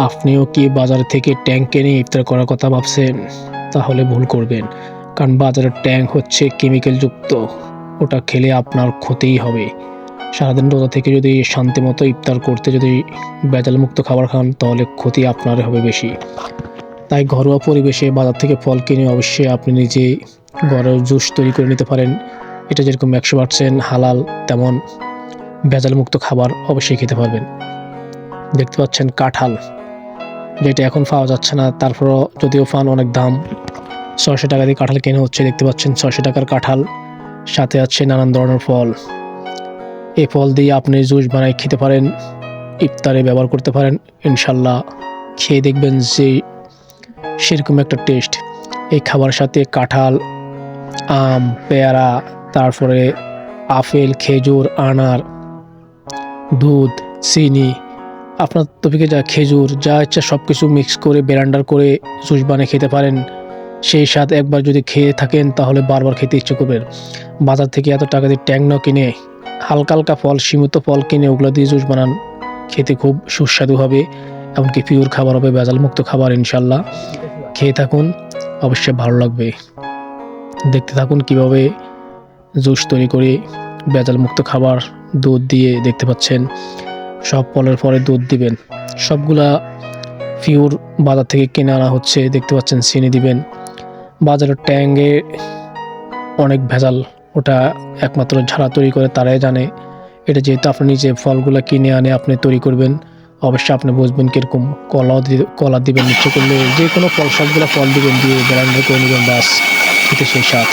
আপনিও কি বাজার থেকে ট্যাঙ্ক কিনে ইফতার করার কথা ভাবছেন? তাহলে ভুল করবেন। কারণ বাজারের ট্যাঙ্ক হচ্ছে কেমিক্যালযুক্ত। ওটা খেলে আপনার ক্ষতিই হবে। সারাদিন রোজা থেকে যদি শান্তিমতো ইফতার করতে যদি ভেজালমুক্ত খাবার খান তাহলে ক্ষতি আপনারই হবে বেশি। তাই ঘরোয়া পরিবেশে বাজার থেকে ফল কিনে অবশ্যই আপনি নিজেই ঘরেও জুস তৈরি করে নিতে পারেন। এটা যেরকম 100% হালাল, তেমন ভেজালমুক্ত খাবার অবশ্যই খেতে পারবেন। দেখতে পাচ্ছেন কাঁঠাল, যেটা এখন পাওয়া যাচ্ছে না, তারপরও যদিও পান অনেক দাম। ৬০০ টাকা দিয়ে কাঁঠাল কেনা হচ্ছে। দেখতে পাচ্ছেন ৬০০ টাকার কাঁঠাল, সাথে আছে নানান ধরনের ফল। এই ফল দিয়ে আপনি জুস বানায় খেতে পারেন, ইফতারে ব্যবহার করতে পারেন। ইনশাল্লাহ খেয়ে দেখবেন যে সেরকম একটা টেস্ট। এই খাবারের সাথে কাঁঠাল, আম, পেয়ারা, তারপরে আপেল, খেজুর, আনার, দুধ, চিনি, আপনার তফিকে যা খেজুর যা ইচ্ছা সব কিছু মিক্স করে ব্লেন্ডার করে জুস বানিয়ে খেতে পারেন। সেই স্বাদ একবার যদি খেয়ে থাকেন তাহলে বারবার খেতে ইচ্ছে করবেন। বাজার থেকে এত টাকা দিয়ে ট্যাং না কিনে হালকা হালকা ফল, সীমিত ফল কিনে ওগুলো দিয়ে জুস বানান, খেতে খুব সুস্বাদু হবে। এমনকি পিওর খাবার হবে, ভেজালমুক্ত খাবার। ইনশাল্লাহ খেয়ে থাকুন, অবশ্যই ভালো লাগবে। দেখতে থাকুন কিভাবে জুস তৈরি করে ভেজালমুক্ত খাবার দুধ দিয়ে। দেখতে পাচ্ছেন সব ফলের পরে দুধ দিবেন, সবগুলা পিওর বাজার থেকে কিনে আনা হচ্ছে। দেখতে পাচ্ছেন চিনি দিবেন। বাজারের ট্যাঙ্গে অনেক ভেজাল, ওটা একমাত্র যারা তৈরি করে তারাই জানে। এটা যেহেতু আপনি নিজে ফলগুলো কিনে আনে আপনি তৈরি করবেন, অবশ্যই আপনি বুঝবেন কীরকম। কলা দিবেন, ইচ্ছে করলে যে কোনো ফল, সবগুলো ফল দিবেন, দিয়ে ব্লেন্ডার করে নেবেন, বাস খেতে সেই স্বাদ।